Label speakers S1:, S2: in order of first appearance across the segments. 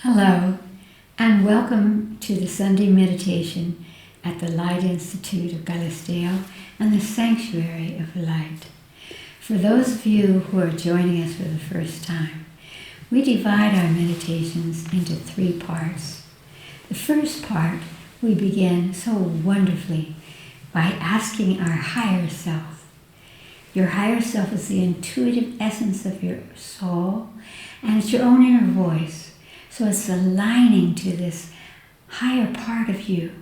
S1: Hello, and welcome to the Sunday meditation at the Light Institute of Galisteo and the Sanctuary of Light. For those of you who are joining us for the first time, we divide our meditations into 3 parts. The first part, we begin so wonderfully by asking our higher self. Your higher self is the intuitive essence of your soul, and it's your own inner voice. So it's aligning to this higher part of you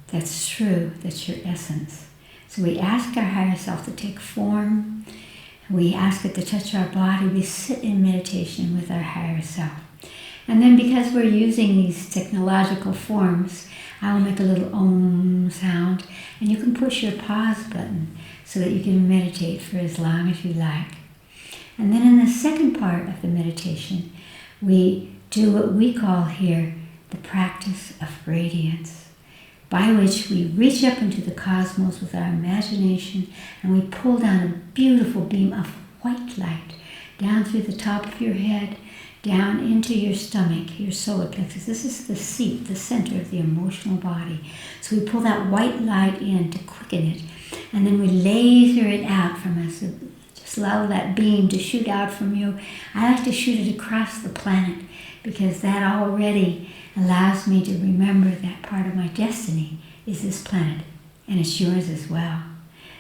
S1: that's true, that's your essence. So we ask our higher self to take form. We ask it to touch our body. We sit in meditation with our higher self. And then because we're using these technological forms, I will make a little Om sound, and you can push your pause button so that you can meditate for as long as you like. And then in the second part of the meditation, we do what we call here the practice of radiance, by which we reach up into the cosmos with our imagination and we pull down a beautiful beam of white light down through the top of your head, down into your stomach, your solar plexus. This is the seat, the center of the emotional body. So we pull that white light in to quicken it, and then we laser it out from us. Just allow that beam to shoot out from you. I like to shoot it across the planet, because that already allows me to remember that part of my destiny is this planet, and it's yours as well.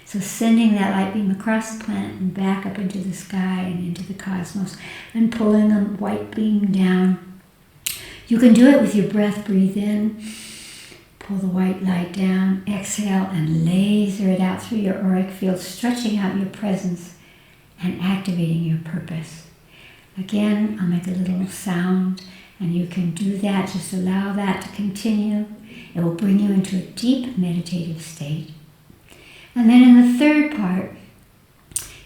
S1: So sending that light beam across the planet and back up into the sky and into the cosmos, and pulling a white beam down. You can do it with your breath. Breathe in, pull the white light down, exhale, and laser it out through your auric field, stretching out your presence and activating your purpose. Again, I'll make a little sound, and you can do that. Just allow that to continue. It will bring you into a deep meditative state. And then in the third part,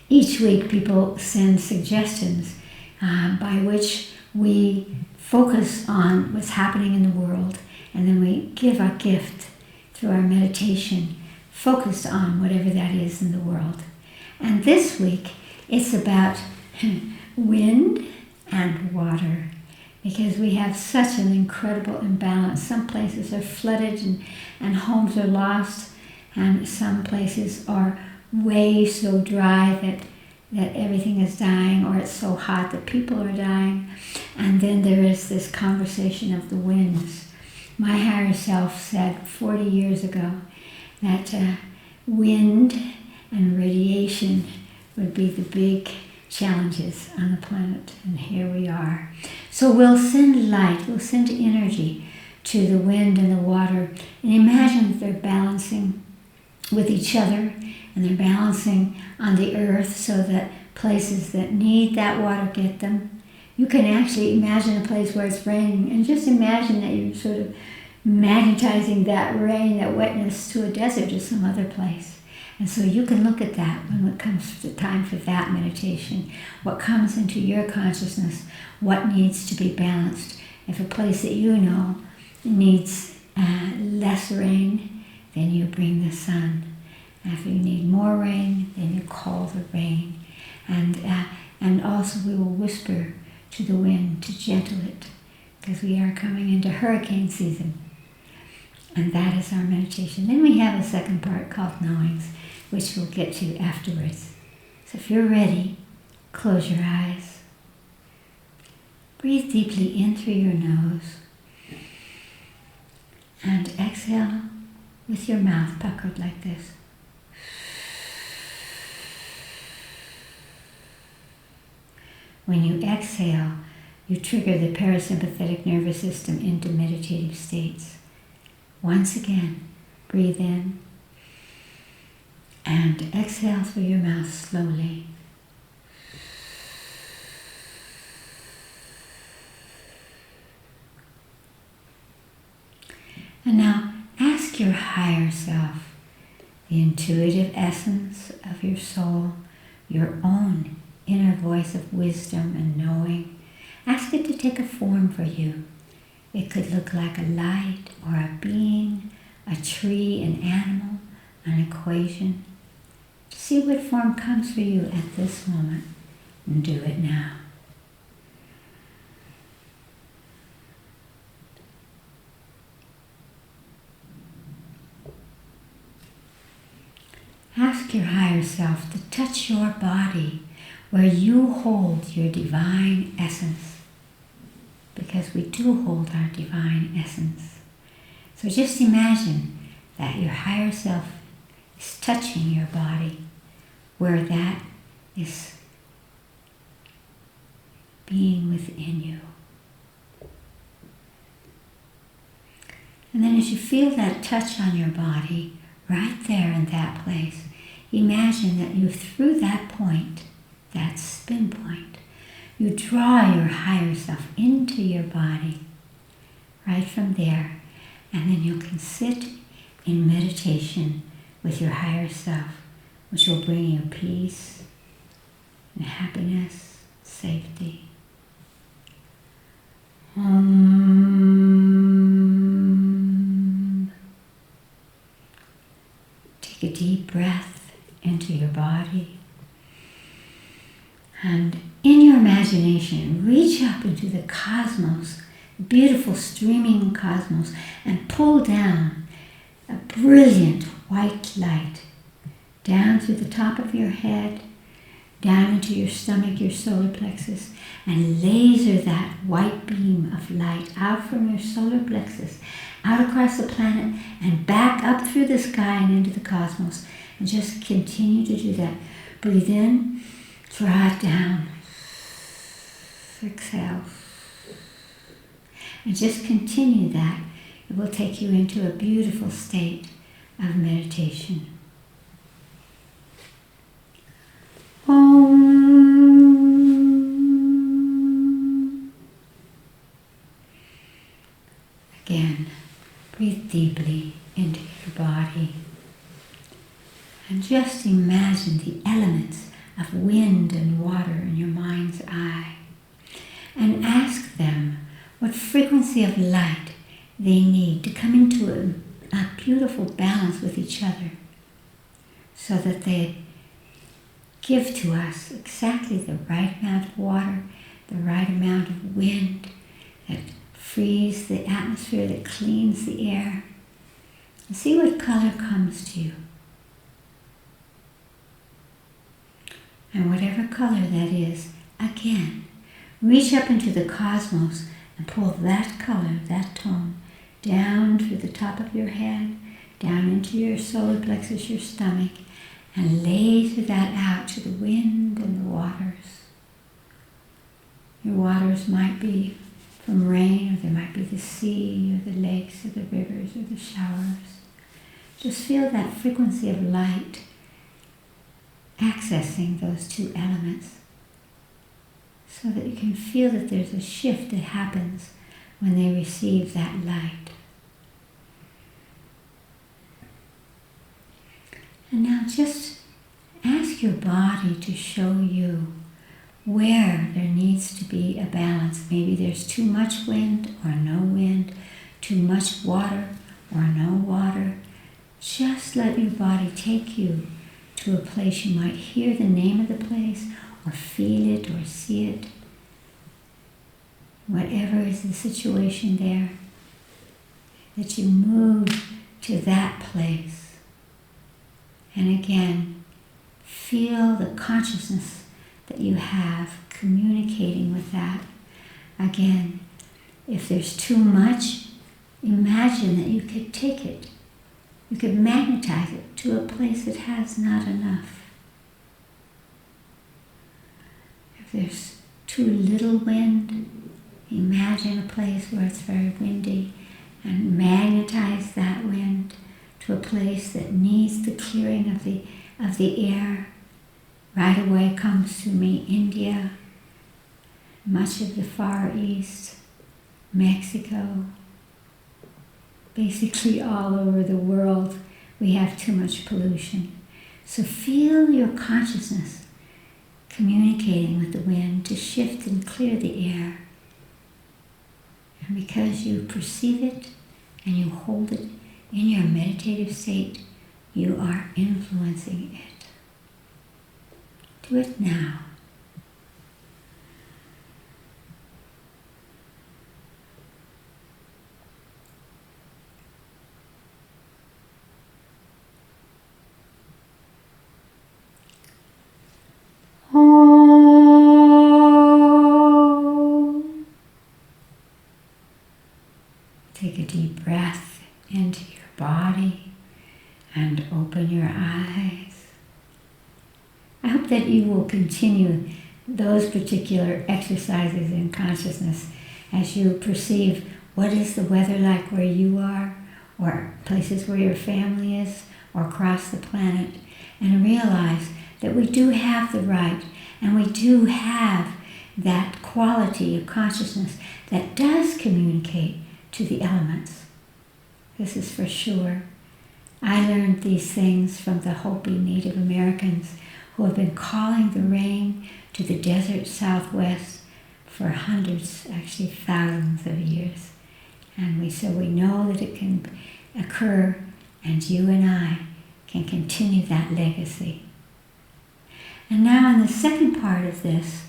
S1: each week people send suggestions by which we focus on what's happening in the world, and then we give our gift through our meditation, focused on whatever that is in the world. And this week, it's about wind and water, because we have such an incredible imbalance. Some places are flooded and homes are lost, and some places are way so dry that everything is dying, or it's so hot that people are dying. And then there is this conversation of the winds. My higher self said 40 years ago that wind and radiation would be the big challenges on the planet, and here we are. So we'll send light, we'll send energy to the wind and the water, and imagine that they're balancing with each other, and they're balancing on the earth so that places that need that water get them. You can actually imagine a place where it's raining, and just imagine that you're sort of magnetizing that rain, that wetness, to a desert or some other place. And so you can look at that when it comes to time for that meditation. What comes into your consciousness, what needs to be balanced. If a place that you know needs less rain, then you bring the sun. If you need more rain, then you call the rain. And also we will whisper to the wind to gentle it, because we are coming into hurricane season. And that is our meditation. Then we have a second part called knowings, which we'll get to afterwards. So if you're ready, close your eyes. Breathe deeply in through your nose. And exhale with your mouth puckered like this. When you exhale, you trigger the parasympathetic nervous system into meditative states. Once again, breathe in and exhale through your mouth slowly. And now ask your higher self, the intuitive essence of your soul, your own inner voice of wisdom and knowing. Ask it to take a form for you. It could look like a light or a being, a tree, an animal, an equation. See what form comes for you at this moment, and do it now. Ask your higher self to touch your body where you hold your divine essence, because we do hold our divine essence. So just imagine that your higher self is touching your body where that is being within you. And then as you feel that touch on your body, right there in that place, imagine that you, through that point, that spin point, you draw your higher self into your body, right from there, and then you can sit in meditation with your higher self, which will bring you peace and happiness, safety. Take a deep breath into your body. And in your imagination, reach up into the cosmos, beautiful streaming cosmos, and pull down a brilliant white light down through the top of your head, down into your stomach, your solar plexus, and laser that white beam of light out from your solar plexus, out across the planet, and back up through the sky and into the cosmos. And just continue to do that. Breathe in, draw it down, exhale. And just continue that. It will take you into a beautiful state of meditation. Om. Again, breathe deeply into your body. And just imagine the elements of wind and water in your mind's eye. And ask them what frequency of light they need to come into a beautiful balance with each other, so that they give to us exactly the right amount of water, the right amount of wind that frees the atmosphere, that cleans the air. And see what color comes to you. And whatever color that is, again, reach up into the cosmos and pull that color, that tone, down through the top of your head, down into your solar plexus, your stomach, and laser that out to the wind and the waters. Your waters might be from rain, or they might be the sea, or the lakes, or the rivers, or the showers. Just feel that frequency of light accessing those two elements, so that you can feel that there's a shift that happens when they receive that light. And now just ask your body to show you where there needs to be a balance. Maybe there's too much wind or no wind, too much water or no water. Just let your body take you to a place. You might hear the name of the place, or feel it, or see it. Whatever is the situation there, that you move to that place. And again, feel the consciousness that you have communicating with that. Again, if there's too much, imagine that you could take it. You could magnetize it to a place that has not enough. If there's too little wind, imagine a place where it's very windy and magnetize that wind to a place that needs the clearing of the air. Right away comes to me India, much of the Far East, Mexico, basically all over the world. We have too much pollution. So feel your consciousness communicating with the wind to shift and clear the air. And because you perceive it and you hold it in your meditative state, you are influencing it. Do it now. Take a deep breath into your body and open your eyes. I hope that you will continue those particular exercises in consciousness as you perceive what is the weather like where you are, or places where your family is, or across the planet, and realize that we do have the right, and we do have that quality of consciousness that does communicate to the elements. This is for sure. I learned these things from the Hopi Native Americans who have been calling the rain to the desert Southwest for hundreds, actually thousands of years. And so we know that it can occur, and you and I can continue that legacy. And now in the second part of this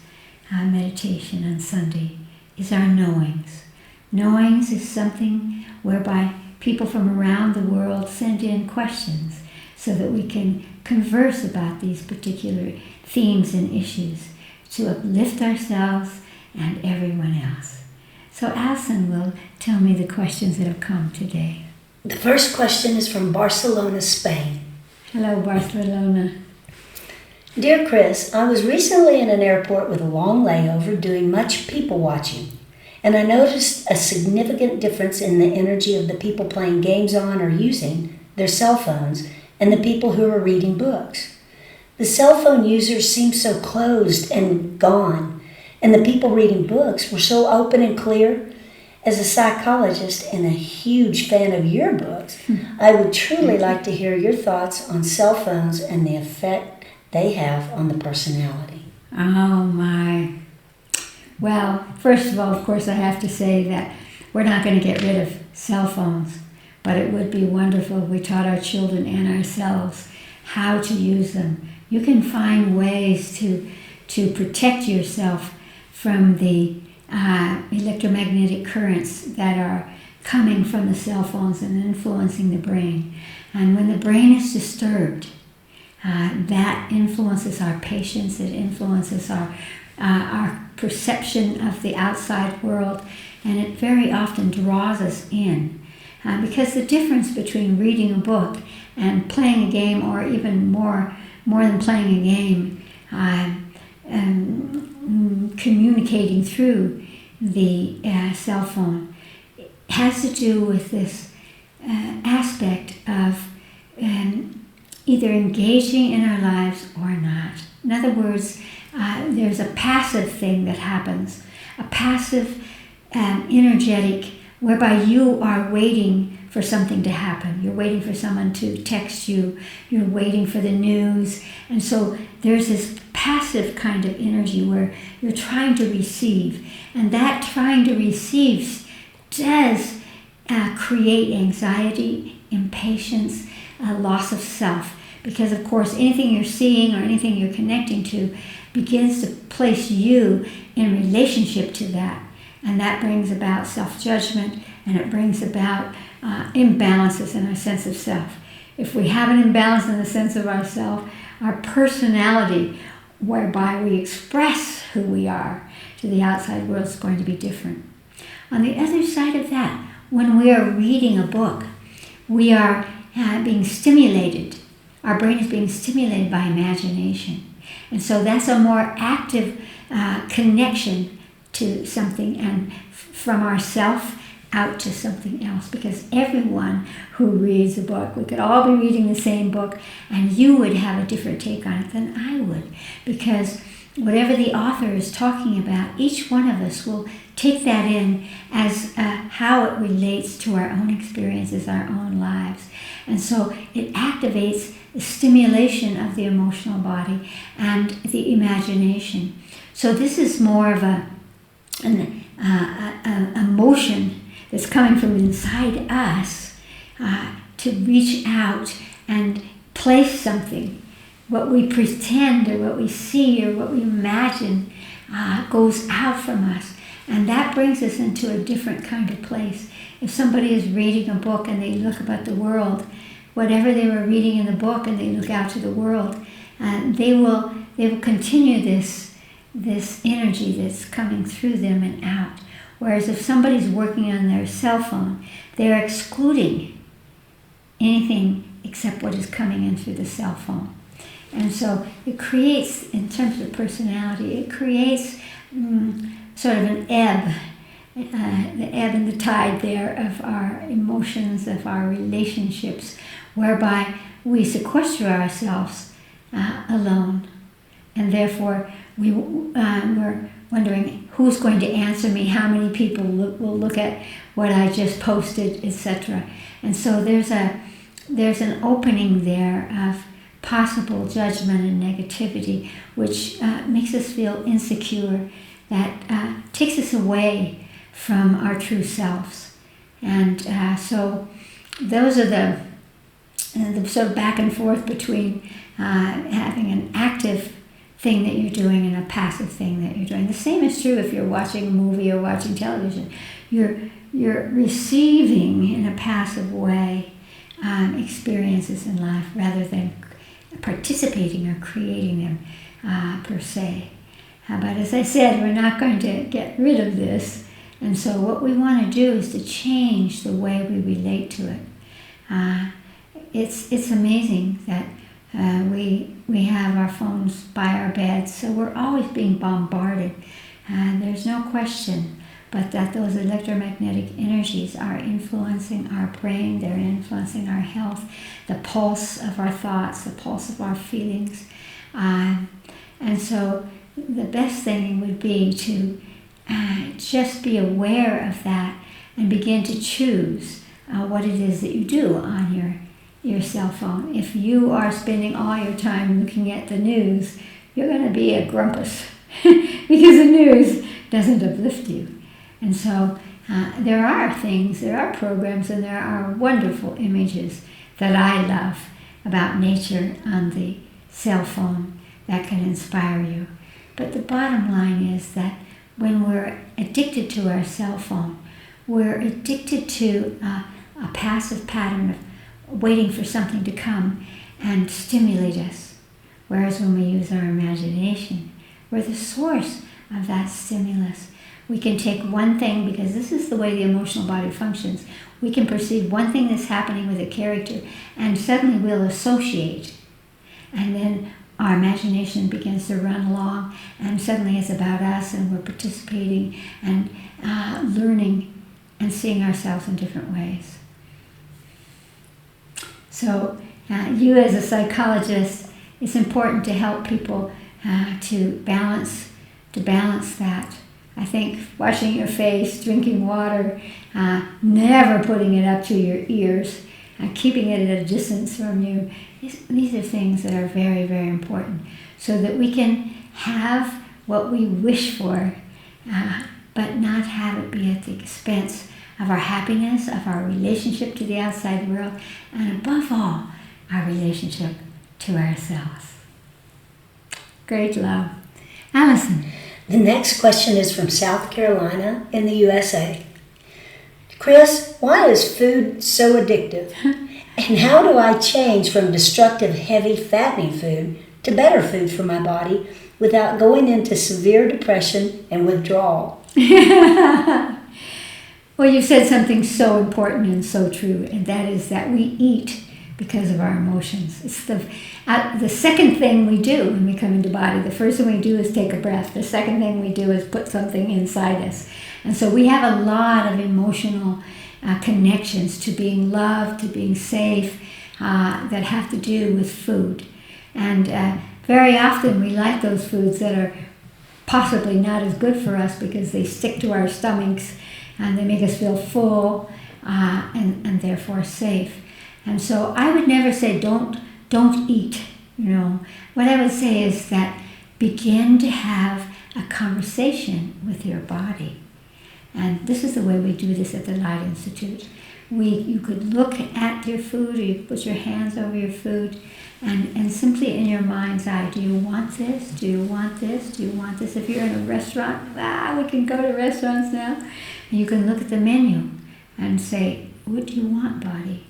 S1: meditation on Sunday is our knowings. Knowings is something whereby people from around the world send in questions so that we can converse about these particular themes and issues to uplift ourselves and everyone else. So Alison will tell me the questions that have come today.
S2: The first question is from Barcelona, Spain.
S1: Hello, Barcelona.
S2: Dear Chris, I was recently in an airport with a long layover doing much people watching, and I noticed a significant difference in the energy of the people playing games on or using their cell phones and the people who are reading books. The cell phone users seemed so closed and gone, and the people reading books were so open and clear. As a psychologist and a huge fan of your books, I would truly like to hear your thoughts on cell phones and the effect they have on the personality.
S1: Oh my. Well, first of all, of course, I have to say that we're not going to get rid of cell phones, but it would be wonderful if we taught our children and ourselves how to use them. You can find ways to protect yourself from the electromagnetic currents that are coming from the cell phones and influencing the brain. And when the brain is disturbed, that influences our patience, it influences our perception of the outside world, and it very often draws us in. Because the difference between reading a book and playing a game, or even more than playing a game, communicating through the cell phone, has to do with this aspect of either engaging in our lives or not. In other words, there's a passive thing that happens, a passive energetic, whereby you are waiting for something to happen. You're waiting for someone to text you. You're waiting for the news. And so there's this passive kind of energy where you're trying to receive. And that trying to receive does create anxiety, impatience, loss of self. Because, of course, anything you're seeing or anything you're connecting to begins to place you in relationship to that. And that brings about self-judgment, and it brings about imbalances in our sense of self. If we have an imbalance in the sense of ourself, our personality, whereby we express who we are to the outside world, is going to be different. On the other side of that, when we are reading a book, we are being stimulated. Our brain is being stimulated by imagination. And so that's a more active connection to something, and from ourself out to something else. Because everyone who reads a book, we could all be reading the same book, and you would have a different take on it than I would. Because whatever the author is talking about, each one of us will take that in as how it relates to our own experiences, our own lives. And so it activates the stimulation of the emotional body and the imagination. So this is more of an emotion that's coming from inside us to reach out and place something. What we pretend or what we see or what we imagine goes out from us. And that brings us into a different kind of place. If somebody is reading a book and they look about the world, whatever they were reading in the book, and they look out to the world, they will continue this energy that's coming through them and out. Whereas if somebody's working on their cell phone, they're excluding anything except what is coming in through the cell phone. And so it creates, in terms of personality, it creates sort of an ebb, the ebb and the tide there of our emotions, of our relationships, whereby we sequester ourselves alone. And therefore, we're wondering who's going to answer me, how many people will look at what I just posted, etc. And so there's an opening there of possible judgment and negativity, which makes us feel insecure, that takes us away from our true selves. And so those are the sort of back and forth between having an active thing that you're doing and a passive thing that you're doing. The same is true if you're watching a movie or watching television. You're receiving in a passive way experiences in life rather than participating or creating them per se. But as I said, we're not going to get rid of this, and so what we want to do is to change the way we relate to it. It's amazing that we have our phones by our beds, so we're always being bombarded. There's no question but that those electromagnetic energies are influencing our brain, they're influencing our health, the pulse of our thoughts, the pulse of our feelings. And so the best thing would be to just be aware of that and begin to choose what it is that you do on your cell phone. If you are spending all your time looking at the news, you're going to be a grumpus because the news doesn't uplift you. And so there are programs, and there are wonderful images that I love about nature on the cell phone that can inspire you. But the bottom line is that when we're addicted to our cell phone, we're addicted to a passive pattern of waiting for something to come and stimulate us. Whereas when we use our imagination, we're the source of that stimulus. We can take one thing, because this is the way the emotional body functions. We can perceive one thing that's happening with a character, and suddenly we'll associate. And then our imagination begins to run along, and suddenly it's about us, and we're participating and learning and seeing ourselves in different ways. So you as a psychologist, it's important to help people to balance that. I think washing your face, drinking water, never putting it up to your ears, keeping it at a distance from you, these are things that are very, very important, so that we can have what we wish for, but not have it be at the expense of our happiness, of our relationship to the outside world, and above all, our relationship to ourselves. Great love. Allison.
S2: The next question is from South Carolina in the U.S.A. Chris, why is food so addictive? And how do I change from destructive, heavy, fattening food to better food for my body without going into severe depression and withdrawal?
S1: Well, you said something so important and so true, and that is that we eat because of our emotions. It's the second thing we do when we come into body. The first thing we do is take a breath. The second thing we do is put something inside us. And so we have a lot of emotional connections to being loved, to being safe, that have to do with food. And very often we like those foods that are possibly not as good for us because they stick to our stomachs and they make us feel full and therefore safe. And so I would never say don't eat, What I would say is that begin to have a conversation with your body. And this is the way we do this at the Light Institute. You could look at your food, or you could put your hands over your food, and simply in your mind's eye, do you want this? Do you want this? Do you want this? If you're in a restaurant, we can go to restaurants now, and you can look at the menu and say, what do you want, body?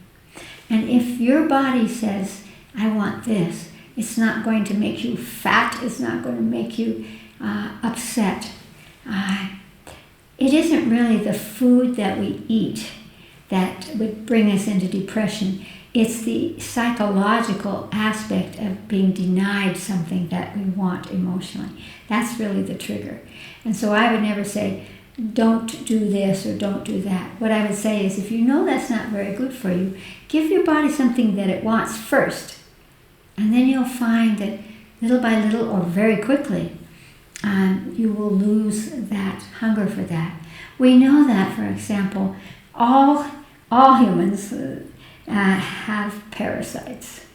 S1: And if your body says, I want this, it's not going to make you fat, it's not going to make you upset. it isn't really the food that we eat that would bring us into depression. It's the psychological aspect of being denied something that we want emotionally. That's really the trigger. And so I would never say, don't do this or don't do that. What I would say is, if you know that's not very good for you, give your body something that it wants first. And then you'll find that little by little, or very quickly, you will lose that hunger for that. We know that, for example, all humans have parasites.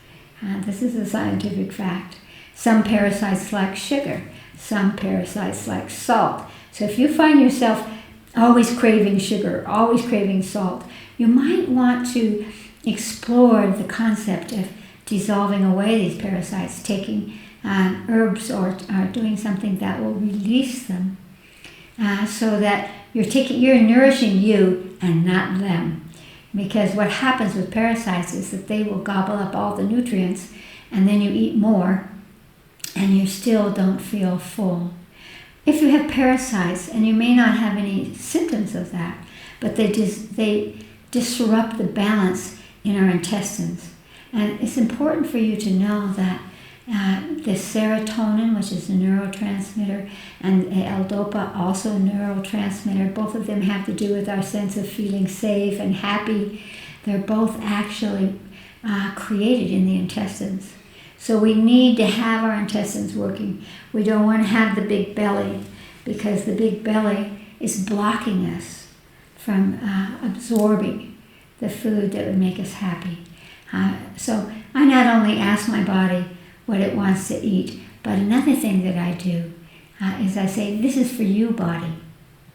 S1: This is a scientific fact. Some parasites like sugar, some parasites like salt. So if you find yourself always craving sugar, always craving salt, you might want to explore the concept of dissolving away these parasites, taking herbs or doing something that will release them, so that you're nourishing you and not them. Because what happens with parasites is that they will gobble up all the nutrients, and then you eat more and you still don't feel full. If you have parasites, and you may not have any symptoms of that, but they disrupt the balance in our intestines. And it's important for you to know that the serotonin, which is a neurotransmitter, and L-DOPA, also a neurotransmitter, both of them have to do with our sense of feeling safe and happy. They're both actually created in the intestines. So we need to have our intestines working. We don't want to have the big belly, because the big belly is blocking us from absorbing the food that would make us happy. So I not only ask my body what it wants to eat, but another thing that I do is I say, this is for you, body.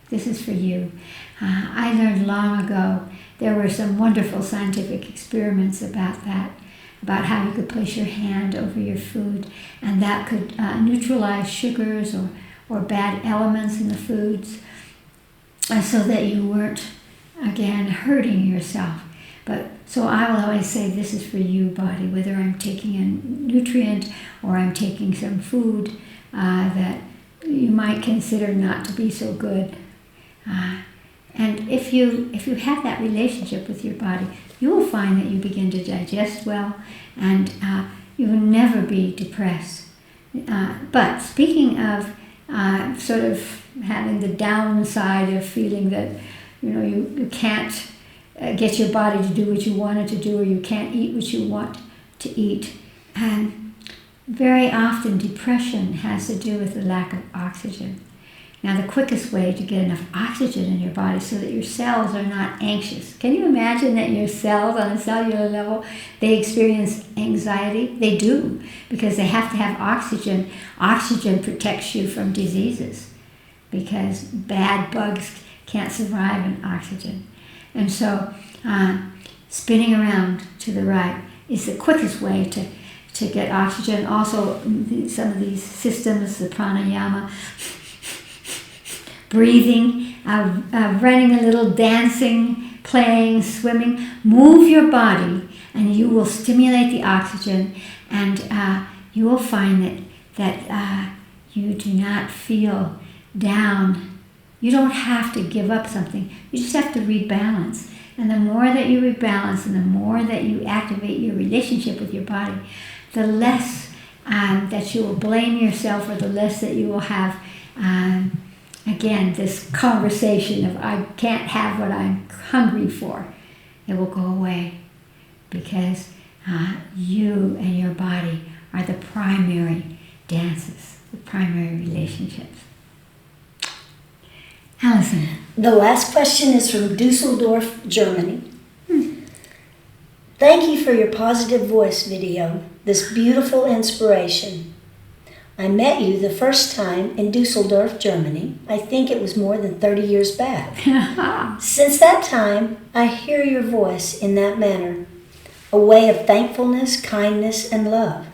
S1: This is for you. I learned long ago, there were some wonderful scientific experiments about that, about how you could place your hand over your food, and that could neutralize sugars or bad elements in the foods, so that you weren't, again, hurting yourself. But so I will always say, this is for you, body, whether I'm taking a nutrient or I'm taking some food that you might consider not to be so good. And if you have that relationship with your body, you will find that you begin to digest well, and you will never be depressed. But speaking of sort of having the downside of feeling that you can't get your body to do what you want it to do, or you can't eat what you want to eat, and very often depression has to do with the lack of oxygen. Now, the quickest way to get enough oxygen in your body so that your cells are not anxious. Can you imagine that your cells on a cellular level, they experience anxiety? They do, because they have to have oxygen. Oxygen protects you from diseases, because bad bugs can't survive in oxygen. And so spinning around to the right is the quickest way to get oxygen. Also, some of these systems, the pranayama, breathing, running a little, dancing, playing, swimming. Move your body, and you will stimulate the oxygen, and you will find that you do not feel down. You don't have to give up something. You just have to rebalance. And the more that you rebalance and the more that you activate your relationship with your body, the less that you will blame yourself, or the less that you will have, again, this conversation of, I can't have what I'm hungry for. It will go away, because you and your body are the primary dances, the primary relationships. Allison.
S2: The last question is from Dusseldorf, Germany. Thank you for your positive voice video, this beautiful inspiration. I met you the first time in Dusseldorf, Germany. I think it was more than 30 years back. Since that time, I hear your voice in that manner, a way of thankfulness, kindness, and love.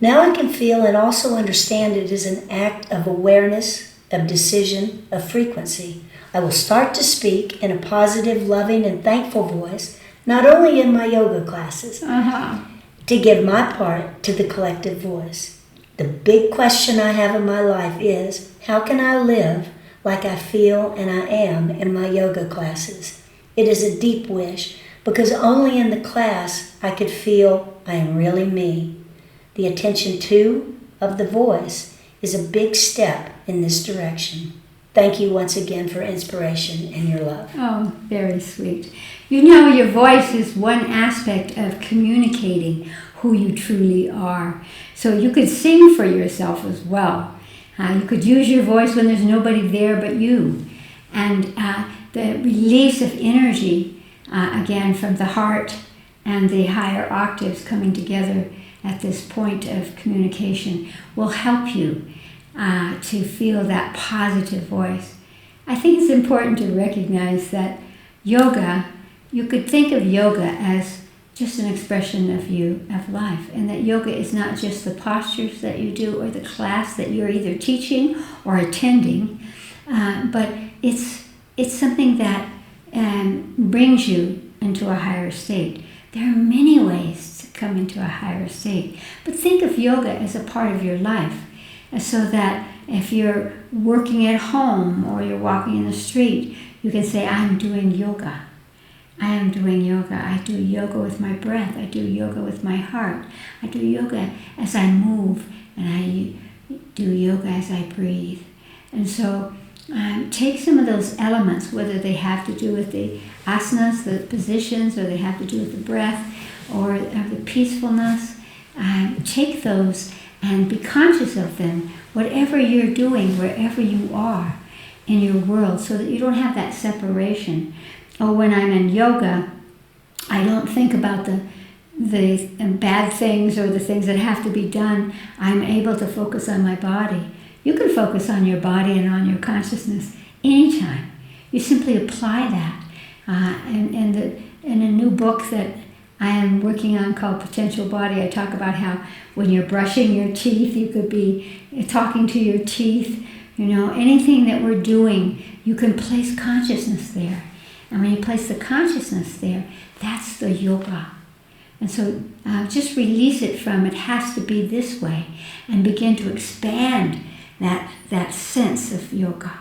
S2: Now I can feel and also understand it as an act of awareness, of decision, of frequency. I will start to speak in a positive, loving, and thankful voice, not only in my yoga classes, to give my part to the collective voice. The big question I have in my life is, how can I live like I feel and I am in my yoga classes. It is a deep wish because only in the class I could feel I am really me. The attention to of the voice is a big step in this direction. Thank you once again for inspiration and your love.
S1: Oh, very sweet. You know, your voice is one aspect of communicating who you truly are. So you could sing for yourself as well. You could use your voice when there's nobody there but you. And the release of energy, again, from the heart and the higher octaves coming together at this point of communication will help you to feel that positive voice. I think it's important to recognize that yoga, you could think of yoga as just an expression of life, and that yoga is not just the postures that you do or the class that you're either teaching or attending, but it's something that brings you into a higher state. There are many ways to come into a higher state, but think of yoga as a part of your life, so that if you're working at home or you're walking in the street, you can say, I'm doing yoga. I am doing yoga. I do yoga with my breath. I do yoga with my heart. I do yoga as I move, and I do yoga as I breathe. And so take some of those elements, whether they have to do with the asanas, the positions, or they have to do with the breath or the peacefulness. Take those and be conscious of them, whatever you're doing, wherever you are in your world, so that you don't have that separation. Or when I'm in yoga, I don't think about the bad things or the things that have to be done. I'm able to focus on my body. You can focus on your body and on your consciousness anytime. You simply apply that. In a new book that I am working on called Potential Body, I talk about how when you're brushing your teeth, you could be talking to your teeth. You know, anything that we're doing, you can place consciousness there. And when you place the consciousness there, that's the yoga. And so just release it from it has to be this way and begin to expand that sense of yoga.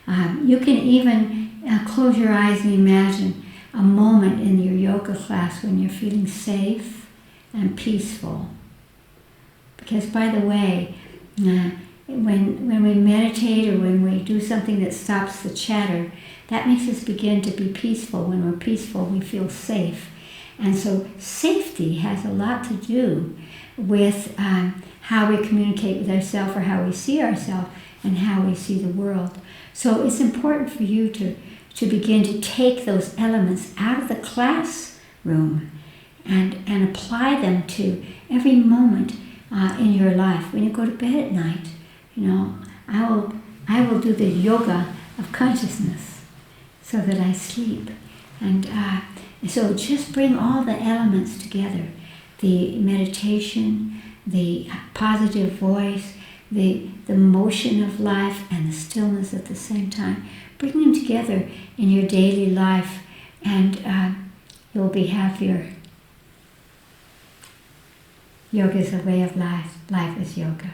S1: You can even close your eyes and imagine a moment in your yoga class when you're feeling safe and peaceful. Because, by the way, when we meditate or when we do something that stops the chatter, that makes us begin to be peaceful. When we're peaceful, we feel safe. And so safety has a lot to do with how we communicate with ourselves or how we see ourselves and how we see the world. So it's important for you to begin to take those elements out of the classroom and apply them to every moment in your life. When you go to bed at night, you know, I will do the yoga of consciousness so that I sleep. And so just bring all the elements together. The meditation, the positive voice, the motion of life, and the stillness at the same time. Bring them together in your daily life, and you'll be happier. Yoga is a way of life. Life is yoga.